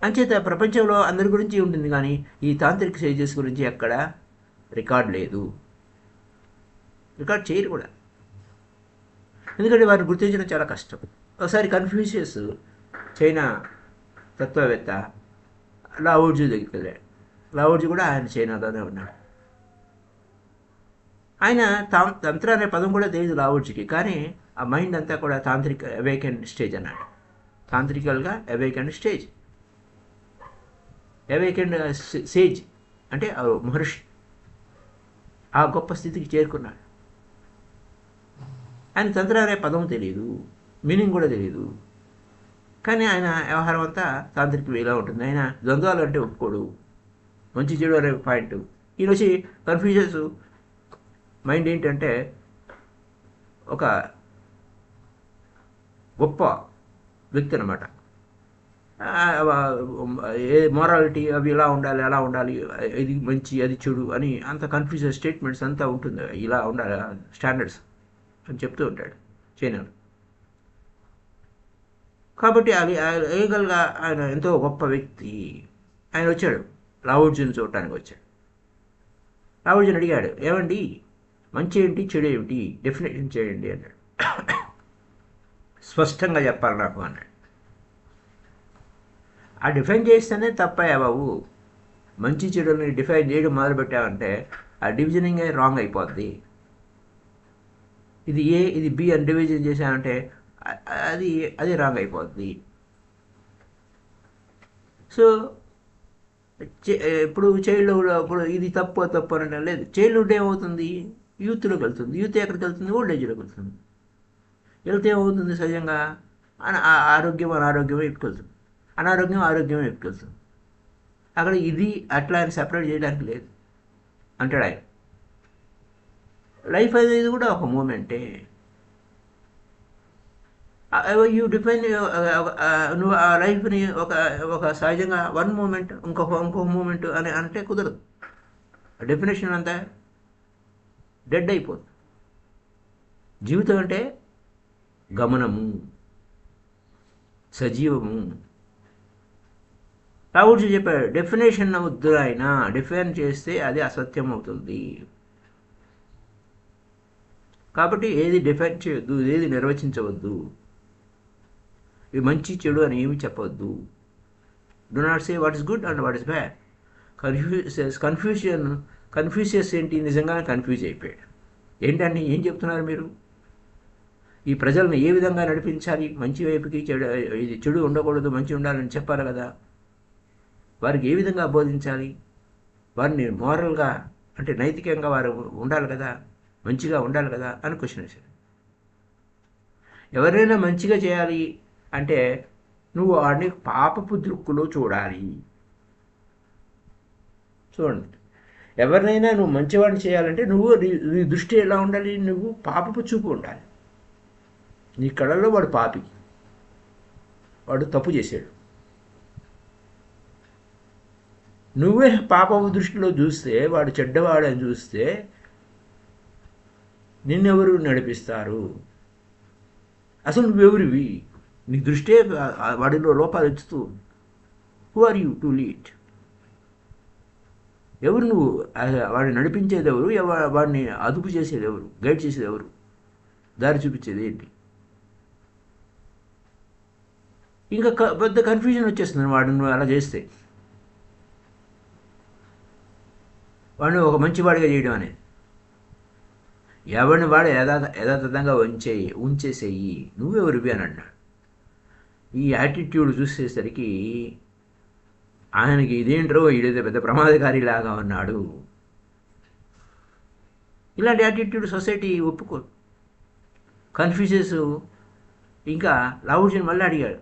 అంచేత ప్రపంచంలో అందరి గురించి ఉంటుంది, కానీ ఈ తాంత్రిక సేజెస్ గురించి ఎక్కడ రికార్డ్ లేదు, రికార్డ్ చేయరు కూడా. ఎందుకంటే వారిని గుర్తించడం చాలా కష్టం. ఒకసారి కన్ఫ్యూషియస్, చైనా తత్వవేత్త, లావోజీ దగ్గరికి వెళ్ళాడు. లావోజీ కూడా ఆయన చైనాలోనే ఉన్నాడు. ఆయన తంత్ర అనే పదం కూడా తెలియదు లావోజీకి, కానీ ఆ మైండ్ అంతా కూడా తాంత్రిక అవేకెండ్ స్టేజ్ అన్నాడు. తాంత్రికల్గా అవేకెండ్ స్టేజ్, అవేకెండ్ సేజ్ అంటే మహర్షి, ఆ గొప్ప స్థితికి చేరుకున్నాడు. ఆయన తంత్ర అనే పదం తెలియదు, మీనింగ్ కూడా తెలియదు, కానీ ఆయన వ్యవహారం అంతా తాంత్రిక వేలా ఉంటుంది. ఆయన ద్వంద్వాలు అంటే ఒప్పుకోడు, మంచి చెడు అనే పాయింట్. ఈయన వచ్చి కన్ఫ్యూజన్స్ మైండ్ ఏంటంటే ఒక గొప్ప వ్యక్తి అనమాట. ఏ మొరాలిటీ అవి ఇలా ఉండాలి, అలా ఉండాలి, ఇది మంచి అది చెడు అని అంత కన్ఫ్యూజన్ స్టేట్మెంట్స్ అంతా ఉంటుంది. ఇలా ఉండాలి స్టాండర్డ్స్ అని చెప్తూ ఉంటాడు చైనాలో. కాబట్టి అది ఏగల్గా ఆయన ఎంతో గొప్ప వ్యక్తి. ఆయన వచ్చాడు, లావోజీని చూడటానికి వచ్చాడు. లావోజీని అడిగాడు, ఏమండి మంచి ఏంటి చెడు ఏమిటి డెఫినేషన్ చేయండి అన్నాడు. స్పష్టంగా చెప్పాలి నాకు అన్నాడు. ఆ డిఫైన్ చేస్తేనే తప్పయ్యా బాబు, మంచి చెడుని డిఫైన్ చేయడం మొదలుపెట్టామంటే ఆ డివిజనింగే రాంగ్ అయిపోద్ది. ఇది ఏ ఇది బి అని డివిజన్ చేశామంటే అది రాంగ్ అయిపోద్ది. సో ఇప్పుడు చైల్డ్హుడ్ అప్పుడు ఇది తప్పు అనడం లేదు. చైల్డ్హుడ్ ఏమవుతుంది, యూత్లోకి వెళ్తుంది. యూత్ ఎక్కడికి వెళ్తుంది, ఓల్డ్ ఏజ్లోకి వెళ్తుంది. వెళ్తే ఏమవుతుంది, సహజంగా ఆరోగ్యం అనారోగ్యం వైపుకెళ్తుంది, అనారోగ్యం ఆరోగ్యం వైపుకెళ్తుంది. అక్కడ ఇది అట్లా అని సెపరేట్ చేయడానికి లేదు అంటాడు ఆయన. లైఫ్ అనేది కూడా ఒక మూమెంటే. యూ డిఫైన్, నువ్వు ఆ లైఫ్ని ఒక సహజంగా వన్ మూమెంట్ ఇంకొక మూమెంట్ అని అంటే కుదరదు. డెఫినేషన్ అంతా డెడ్ అయిపోతుంది. జీవితం అంటే గమనము, సజీవము. రావుడు చెప్పాడు, డెఫినేషన్ వద్దు ఆయన, డిఫైన్ చేస్తే అది అసత్యం అవుతుంది. కాబట్టి ఏది డిఫైన్ చేయొద్దు, ఏది నిర్వచించవద్దు, ఇవి మంచి చెడు అని ఏమి చెప్పవద్దు. Do not say what is good and what is bad. Confucius ఏంటి, నిజంగానే కన్ఫ్యూజ్ అయిపోయాడు. ఏంటండి ఏం చెప్తున్నారు మీరు, ఈ ప్రజలను ఏ విధంగా నడిపించాలి, మంచి వైపుకి ఇది చెడు ఉండకూడదు మంచి ఉండాలని చెప్పాలి కదా, వారికి ఏ విధంగా బోధించాలి, వారిని మోరల్గా అంటే నైతికంగా వారు ఉండాలి కదా, మంచిగా ఉండాలి కదా అని క్వశ్చన్ వేశారు. ఎవరైనా మంచిగా చేయాలి అంటే నువ్వు వాడిని పాపపు దృక్కులో చూడాలి. చూడండి, ఎవరినైనా నువ్వు మంచివాడిని చేయాలంటే నీ దృష్టి ఎలా ఉండాలి, నువ్వు పాపపు చూపు ఉండాలి. నీ కళల్లో వాడు పాపి, వాడు తప్పు చేశాడు. నువ్వే పాపపు దృష్టిలో చూస్తే వాడు చెడ్డవాడని చూస్తే నిన్నెవరు నడిపిస్తారు? అసలు నువ్వెవరివి? నీ దృష్టే వాడిలో లోపాలు ఎత్తుతూ. Who are you to lead? ఎవరు నువ్వు? వాడిని నడిపించేది ఎవరు? వాడిని అదుపు చేసేది ఎవరు? గైడ్ చేసేది ఎవరు? దారి చూపించేది ఏంటి? ఇంకా పెద్ద కన్ఫ్యూజన్ వచ్చేస్తుంది వాడిని నువ్వు అలా చేస్తే. వాడిని ఒక మంచివాడిగా చేయడం అనేది. ఎవరిని వాడు యథాతథంగా ఉంచేసేయి. నువ్వెవరివి అని అన్నాడు. ఈ యాటిట్యూడ్ చూసేసరికి ఆయనకి ఇదేంట్రో ఈడైతే పెద్ద ప్రమాదకారిలాగా ఉన్నాడు. ఇలాంటి యాటిట్యూడ్ సొసైటీ ఒప్పుకోదు. కన్ఫ్యూజెస్ ఇంకా లావుజన్ మళ్ళీ అడిగాడు,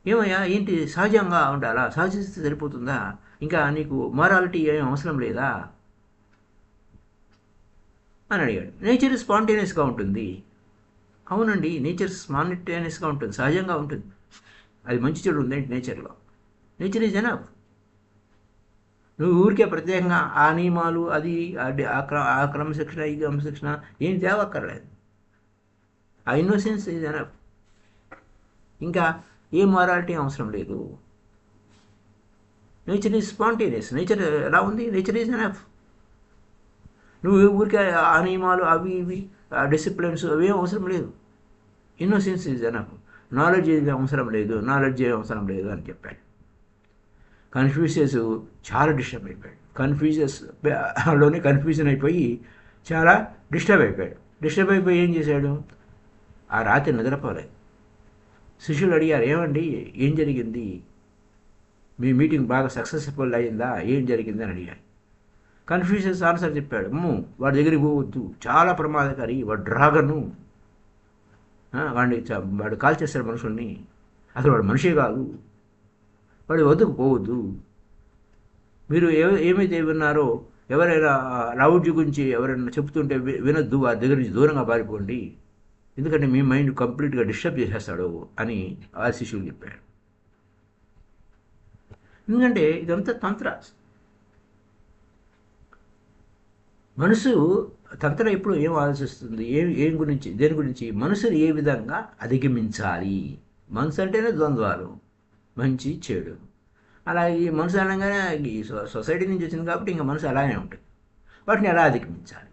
ఏమయ్యా ఏంటి సహజంగా ఉండాలా? సహజస్థితి సరిపోతుందా? ఇంకా నీకు మొరాలిటీ ఏం అవసరం లేదా అని అడిగాడు. నేచర్ స్పాంటేనియస్గా ఉంటుంది. అవునండి, నేచర్ స్పాంటేనియస్గా ఉంటుంది, సహజంగా ఉంటుంది. అది మంచి చెడు ఉందేంటి నేచర్లో? Nature is enough. నువ్వు ఊరికే ప్రత్యేకంగా ఆ నియమాలు అది ఆ క్రమశిక్షణ ఈ క్రమశిక్షణ ఏం తేవక్కర్లేదు. ఆ ఇన్నోసెన్స్ ఈజ్ ఎనఫ్. ఇంకా ఏ మొరాలిటీ అవసరం లేదు. Nature is spontaneous. నేచర్ ఎలా ఉంది? Nature is enough. నువ్వు ఊరికే ఆ నియమాలు అవి ఇవి డిసిప్లిన్స్ అవేం అవసరం లేదు. Innocence is enough. నాలెడ్జ్ ఏది అవసరం లేదు, నాలెడ్జ్ ఏం అవసరం లేదు అని చెప్పాడు. కన్ఫ్యూషియస్ చాలా డిస్టర్బ్ అయిపోయాడు. లోనే కన్ఫ్యూజన్ అయిపోయి చాలా డిస్టర్బ్ అయిపోయి ఏం చేశాడు? ఆ రాత్రి నిద్రపోలేదు. శిష్యులు అడిగారు, ఏమండి ఏం జరిగింది? మీ మీటింగ్ బాగా సక్సెస్ఫుల్ అయ్యిందా? ఏం జరిగింది అని అడిగారు. కన్ఫ్యూషన్స్ ఆన్సర్ చెప్పాడు. వాడి దగ్గరికి పోవద్దు, చాలా ప్రమాదకారి, వాడు డ్రాగను, వాడు కాల్ చేస్తాడు మనుషుల్ని, అసలు వాడు మనిషే కాదు, వాడి వద్దకు పోవద్దు. మీరు ఏమైతే విన్నారో ఎవరైనా రావుజీ గురించి ఎవరైనా చెప్తుంటే వినొద్దు, వారి దగ్గర నుంచి దూరంగా పారిపోండి, ఎందుకంటే మీ మైండ్ కంప్లీట్గా డిస్టర్బ్ చేసేస్తాడు అని ఆ శిష్యులు చెప్పారు. ఎందుకంటే ఇదంతా తంత్ర. మనసు తంత్ర ఎప్పుడు ఏం ఆలోచిస్తుంది? దేని గురించి? మనసుని ఏ విధంగా అధిగమించాలి. మనసు అంటేనే ద్వంద్వాలు, మంచి చెడు. అలాగే ఈ మనసు అనగానే ఈ సొసైటీ నుంచి వచ్చింది కాబట్టి ఇంకా మనసు అలానే ఉంటుంది. వాటిని ఎలా అధిగమించాలి?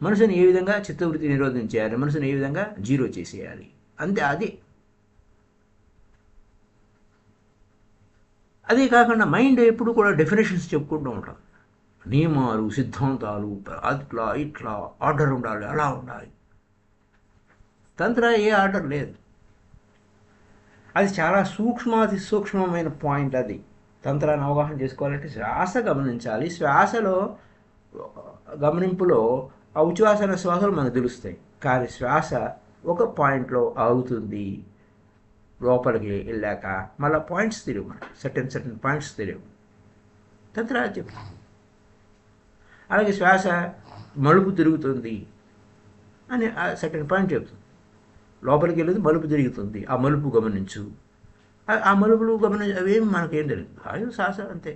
మనసుని ఏ విధంగా చిత్తవృత్తి నిరోధించేయాలి? మనసుని ఏ విధంగా జీరో చేసేయాలి? అంతే. అదే కాకుండా మైండ్ ఎప్పుడు కూడా డెఫినేషన్స్ చెప్పుకుంటూ ఉంటాం. నియమాలు, సిద్ధాంతాలు, అట్లా ఇట్లా ఆర్డర్ ఉండాలి, అలా ఉండాలి. తంత్ర ఏ ఆర్డర్ లేదు. అది చాలా సూక్ష్మమైన పాయింట్. అది తంత్రాన్ని అవగాహన చేసుకోవాలంటే శ్వాస గమనించాలి. శ్వాసలో గమనింపులో ఆ ఉచ్ఛ్వాసన శ్వాసలు మనకు తెలుస్తాయి. కానీ శ్వాస ఒక పాయింట్లో ఆగుతుంది. లోపలికి వెళ్ళాక మళ్ళీ పాయింట్స్ తిరిగి సర్టెన్ పాయింట్స్ తిరిగి తంత్ర చెప్తుంది. అలాగే శ్వాస మలుపు తిరుగుతుంది అని సర్టెన్ పాయింట్ చెప్తుంది. లోపలికి వెళ్ళేది మలుపు తిరుగుతుంది, ఆ మలుపు గమనించు. ఆ మలుపులు అవేమి మనకేం తెలియదు. అది శ్వాస అంతే.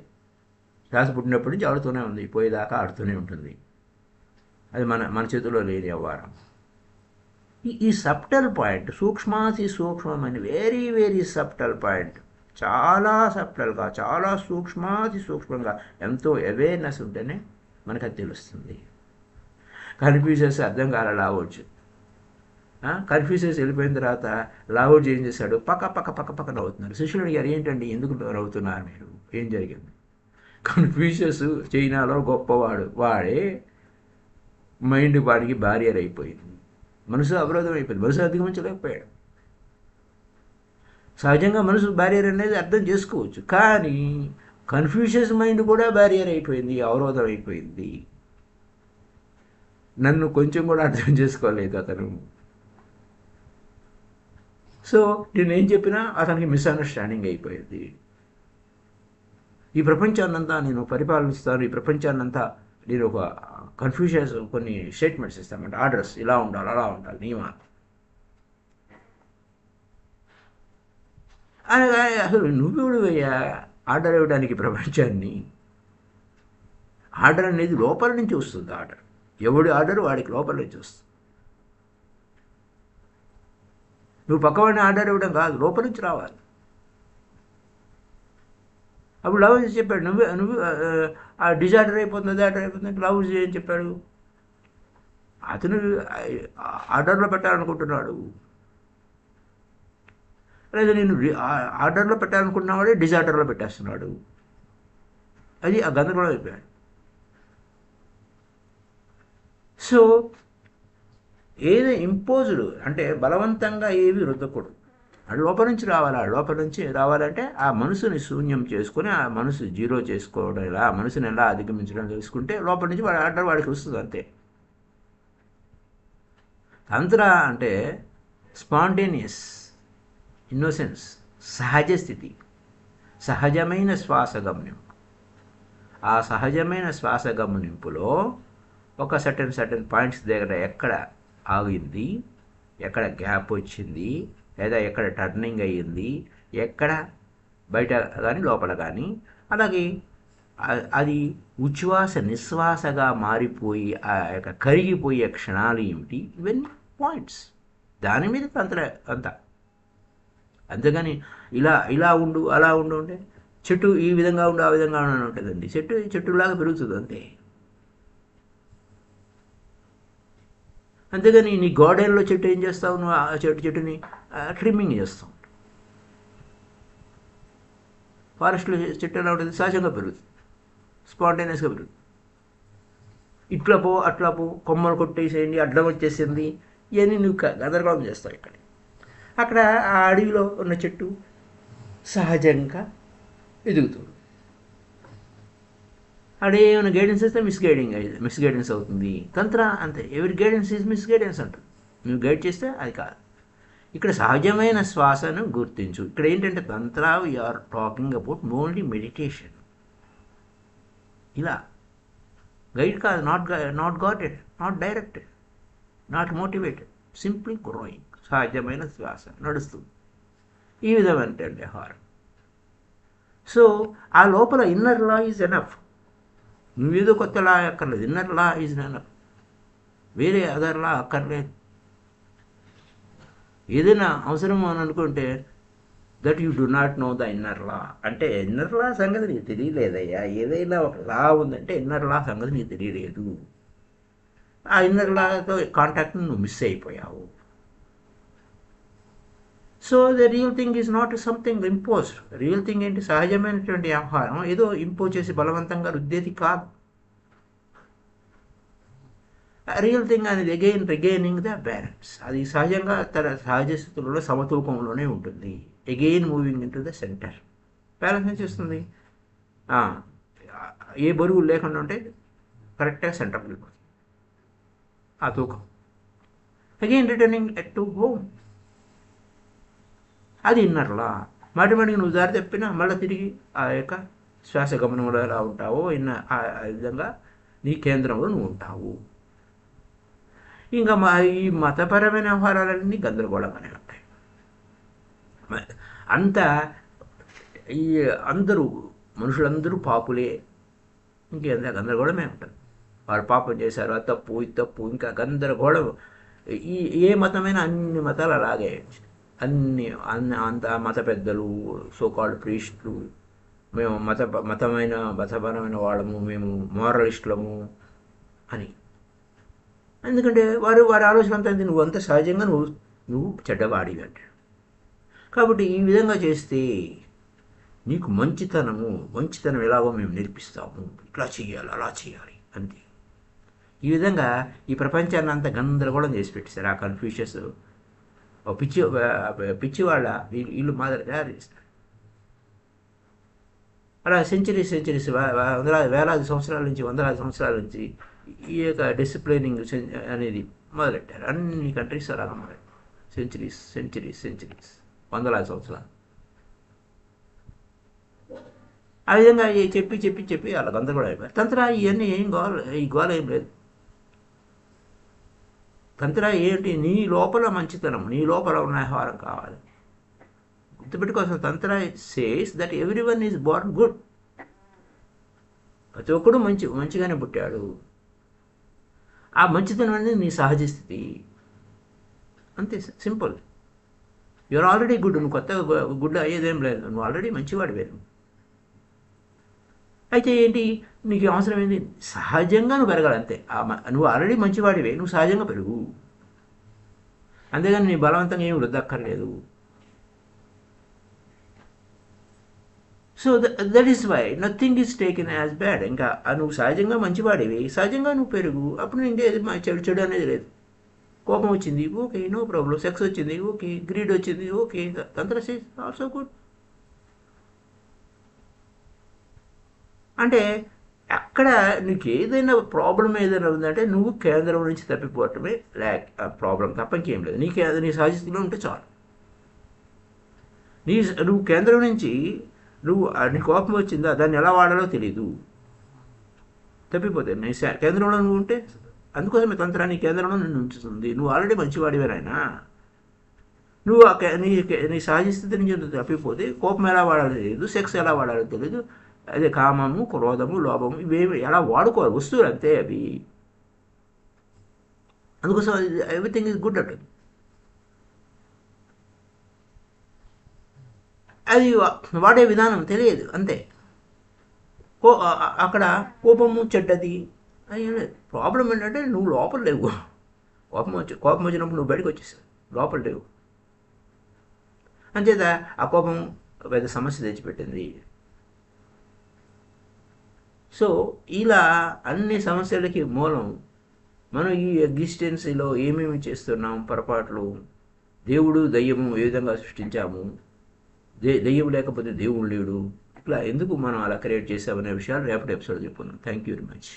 శ్వాస పుట్టినప్పటి నుంచి ఆడుతూనే ఉంది, పోయేదాకా ఆడుతూనే ఉంటుంది. అది మన చేతిలో లేని వ్యవహారం. ఈ సబ్టల్ పాయింట్, సూక్ష్మమైన వెరీ వెరీ సబ్టల్ పాయింట్, చాలా సబ్టల్గా, చాలా సూక్ష్మంగా ఎంతో అవేర్నెస్ ఉంటేనే మనకు అది తెలుస్తుంది. కన్ఫ్యూజన్స్ అర్థం కాల లావోజు. కన్ఫ్యూజన్స్ వెళ్ళిపోయిన తర్వాత లావోజు ఏం చేశాడు? పక్క నవ్వుతున్నారు. శిష్యులు అడిగారు, ఏంటండి ఎందుకు నవ్వుతున్నారు మీరు? ఏం జరిగింది? కన్ఫ్యూజన్స్ చైనాలో గొప్పవాడు, వాడే మైండ్ వాడికి బారియర్ అయిపోయింది, మనసు అవరోధం అయిపోయింది, మనసు అధిగమించలేకపోయాడు. సహజంగా మనసు బ్యారియర్ అనేది అర్థం చేసుకోవచ్చు, కానీ కన్ఫ్యూషన్స్ మైండ్ కూడా బ్యారియర్ అయిపోయింది, అవరోధం అయిపోయింది. నన్ను కొంచెం కూడా అర్థం చేసుకోలేదు అతను. సో నేనేం చెప్పినా అతనికి మిస్అండర్స్టాండింగ్ అయిపోయింది. ఈ ప్రపంచాన్నంతా నేను పరిపాలిస్తాను, ఈ ప్రపంచాన్నంతా నేను ఒక కన్ఫ్యూషన్స్ కొన్ని స్టేట్మెంట్స్ ఇస్తామంటే ఆర్డర్స్, ఇలా ఉండాలి, అలా ఉండాలి, నియమాలు. అనగా అసలు నువ్వెవడువయ్యా ఆర్డర్ ఇవ్వడానికి ప్రపంచాన్ని. ఆర్డర్ అనేది లోపల నుంచి వస్తుంది. ఆర్డర్ ఎవడి ఆర్డర్ వాడికి లోపల నుంచి వస్తుంది. నువ్వు పక్కవాడిని ఆర్డర్ ఇవ్వడం కాదు, లోపల నుంచి రావాలి. అప్పుడు లవ్ చెప్పాడు, నువ్వు ఆ డిజార్డర్ అయిపోతుంది లవ్ అని చెప్పాడు. అతను ఆర్డర్లో పెట్టాలనుకుంటున్నాడు, లేదా నేను ఆర్డర్లో పెట్టాలనుకున్నవాడే డిజార్డర్లో పెట్టేస్తున్నాడు. అది ఆ గందరగోళం అయిపోయాడు. సో ఏది ఇంపోజ్డ్ అంటే బలవంతంగా ఏవి రుద్దకూడదు. ఆ లోపల నుంచి రావాలి. ఆ లోపల నుంచి రావాలంటే ఆ మనసుని శూన్యం చేసుకొని ఆ మనసు జీరో చేసుకోవడం, ఇలా ఆ మనసుని ఎలా అధిగమించడం తెలుసుకుంటే లోపల నుంచి వాడి ఆర్డర్ వాడికి వస్తుంది అంతే. తంత్ర అంటే స్పాంటేనియస్ ఇన్నోసెన్స్, సహజ స్థితి, సహజమైన శ్వాస గమనింపు. ఆ సహజమైన శ్వాస గమనింపులో ఒక సర్టెన్ పాయింట్స్ దగ్గర ఎక్కడ ఆగింది, ఎక్కడ గ్యాప్ వచ్చింది, లేదా ఎక్కడ టర్నింగ్ అయ్యింది, ఎక్కడ బయట కానీ లోపల కానీ, అలాగే అది ఉచ్ఛ్వాస నిశ్వాసగా మారిపోయి ఆ యొక్క కరిగిపోయే క్షణాలు ఏమిటి, ఇవన్నీ పాయింట్స్. దాని మీద అంతా. అంతేగాని ఇలా ఉండు అలా ఉండు అంటే చెట్టు ఈ విధంగా ఉండు ఆ విధంగా ఉండు ఉంటుందండి. చెట్టులాగా పెరుగుతుంది అంతే. అంతేగాని నీ గార్డెన్లో చెట్టు ఏం చేస్తావు, నువ్వు ఆ చెట్టుని ట్రిమ్మింగ్ చేస్తావు. ఫారెస్ట్లో చెట్టు ఎలా ఉంటుంది, సహజంగా పెరుగుతుంది, స్పాంటేనియస్గా పెరుగుతుంది. అట్లా పో కొమ్మలు కొట్టేసేయండి, అడ్డం వచ్చేసింది, ఇవన్నీ నువ్వు గందరగోళం చేస్తావు. అక్కడ ఆ అడవిలో ఉన్న చెట్టు సహజంగా ఎదుగుతుంది. అడే ఏమైనా గైడెన్స్ ఇస్తే మిస్గైడెన్స్ అవుతుంది. తంత్ర అంతే, ఎవరి గైడెన్స్ ఈజ్ మిస్గైడెన్స్ అంటుంది. నువ్వు గైడ్ చేస్తే అది కాదు. ఇక్కడ సహజమైన శ్వాసను గుర్తించు. ఇక్కడ ఏంటంటే tantra we are talking about only meditation. ఇలా గైడ్ కాదు, not gated, not directed, not motivated, simply growing. సహజమైన శ్వాస నడుస్తుంది. ఈ విధమైనటువంటి హారం. సో ఆ లోపల ఇన్నర్ లా ఈజ్ ఎనఫ్. నువ్వేదో కొత్త లా అక్కర్లేదు, ఇన్నర్ లా ఈజ్ ఎనఫ్. వేరే అదర్ లా అక్కర్లేదు. ఏదైనా అవసరం అని అనుకుంటే that you do not know the inner law అంటే ఇన్నర్ లా సంగతి నీకు తెలియలేదయ్యా. ఏదైనా ఒక లా ఉందంటే ఇన్నర్ లా సంగతి నీకు తెలియలేదు. ఆ ఇన్నర్ లాతో కాంటాక్ట్ని నువ్వు మిస్ అయిపోయావు. So the real thing is not something imposed. Real thing ఏంటి, సహజమైనటువంటి ఆహారం ఏదో ఇంపోజ్ చేసి బలవంతంగా రుద్దేది కాదు. రియల్ థింగ్ అనేది రిగైనింగ్ ద బ్యాలెన్స్. అది సహజంగా తన సహజ స్థితులలో సమతూకంలోనే ఉంటుంది. Again moving in to the centre. Balance ఏం చేస్తుంది, ఏ బరువు లేకుండా ఉంటే కరెక్ట్గా సెంటర్కి వెళ్ళిపోతుంది ఆ తూకం. Again returning to home. అది ఇన్నర్లా. మాటిమాటికి నువ్వు దారి తప్పినా మళ్ళీ తిరిగి ఆ యొక్క శ్వాస గమనంలో ఎలా ఉంటావో ఆ విధంగా నీ కేంద్రంలో నువ్వు ఉంటావు. ఇంకా ఈ మతపరమైన వ్యవహారాలన్నీ గందరగోళంగానే ఉంటాయి. అంతా మనుషులందరూ పాపులే, ఇంకేంత గందరగోళమే ఉంటుంది. వారు పాపం చేశారు, అది తప్పు ఇది తప్పు, ఇంకా గందరగోళం. ఏ మతమైనా అన్ని మతాలు అలాగే, అంత మత పెద్దలు, సోకాల్డ్ ప్రీస్టులు, మేము మతపరమైన వాళ్ళము, మేము మోరలిస్టులము అని. ఎందుకంటే వారి ఆలోచన అంతా నువ్వు అంత సహజంగా నువ్వు చెడ్డవాడివి అంటాడు. కాబట్టి ఈ విధంగా చేస్తే నీకు మంచితనం ఎలాగో మేము నేర్పిస్తాము, ఇట్లా చేయాలి అలా చేయాలి అంతే. ఈ విధంగా ఈ ప్రపంచాన్ని అంతా గందరగోళం చేసి పెట్టేశారు. ఆ కన్ఫ్యూషియస్ పిచ్చివాళ్ళ వీళ్ళు మాదిరి తయారు చేస్తారు. అలా సెంచరీస్ వేలాది సంవత్సరాల నుంచి, వందలాది సంవత్సరాల నుంచి ఈ యొక్క డిసిప్లైనింగ్ అనేది మొదలెట్టారు. అన్ని కంట్రీస్ అలాగా మొదలెట్టారు. సెంచరీస్ వందలాది సంవత్సరాలు ఆ విధంగా చెప్పి అలా గందరగోళం అయిపోయారు. తంత్ర ఇవన్నీ ఈ గోల ఏం లేదు. తంత్ర ఏంటి, నీ లోపల మంచితనం, నీ లోపల ఉన్న వ్యవహారం కావాలి. గుర్తుపెట్టుకోవాల్సిన తంత్ర says that every one is Born good. ప్రతి ఒక్కడు మంచిగానే పుట్టాడు. ఆ మంచితనం అనేది నీ సహజ స్థితి, అంతే, సింపుల్. You're already good. నువ్వు కొత్తగా గుడ్ అయ్యేదేం లేదు, నువ్వు ఆల్రెడీ మంచివాడు వేరు. అయితే ఏంటి నీకు అవసరం ఏంటి? సహజంగా నువ్వు పెరగాలి అంతే. నువ్వు ఆల్రెడీ మంచివాడివే, నువ్వు సహజంగా పెరుగు. అంతేగాని నీ బలవంతంగా ఏమి వృద్ధక్కర్లేదు. So that is why nothing is taken as bad. ఇంకా నువ్వు సహజంగా మంచివాడివి, సహజంగా నువ్వు పెరుగు. అప్పుడు ఇంకేది చెడు అనేది లేదు. కోపం వచ్చింది, ఓకే, నో ప్రాబ్లం. సెక్స్ వచ్చింది, ఓకే. గ్రీడ్ వచ్చింది, ఓకే. తంత్ర సేస్ ఆల్సో గుడ్. అంటే అక్కడ నీకు ఏదైనా ప్రాబ్లం ఏదైనా ఉందంటే నువ్వు కేంద్రం నుంచి తప్పిపోవటమే ప్రాబ్లం, తప్ప ఇంకేం లేదు. నీ సహజస్థితిలో ఉంటే చాలు. నువ్వు కేంద్రం నుంచి నీ కోపం వచ్చిందా, దాన్ని ఎలా వాడాలో తెలీదు, తప్పిపోతే నీ కేంద్రంలో నువ్వు ఉంటే. అందుకోసమే తంత్రాన్ని కేంద్రంలో నిన్ను ఉంచుతుంది. నువ్వు ఆల్రెడీ మంచివాడివేనాయనా. నువ్వు నీ సహజస్థితి నుంచి తప్పిపోతే కోపం ఎలా వాడాలో తెలియదు, సెక్స్ ఎలా వాడాలో తెలియదు. అదే కామము, క్రోధము, లోభము, ఇవేమి ఎలా వాడుకోవాలి, వస్తువులు అంతే అవి. అందుకోసం ఎవ్రీథింగ్ ఈజ్ గుడ్ అంటుంది. అది వాడే విధానం తెలియదు అంతే. అక్కడ కోపము చెడ్డది అది ప్రాబ్లం ఏంటంటే నువ్వు లోపల లేవు. కోపం వచ్చినప్పుడు నువ్వు బయటకు వచ్చేసావు, లోపల లేవు. అంచేత ఆ కోపం పెద్ద సమస్య తెచ్చిపెట్టింది. సో ఇలా అన్ని సమస్యలకి మూలం మనం ఈ ఎగ్జిస్టెన్సీలో ఏమేమి చేస్తున్నాం, పొరపాట్లు, దేవుడు దయ్యము ఏ విధంగా సృష్టించాము, దయ్యం లేకపోతే దేవుడు లేడు, ఇట్లా ఎందుకు మనం అలా క్రియేట్ చేసామనే విషయాలు రేపటి ఎపిసోడ్ చెప్పుకుందాం. Thank you very much.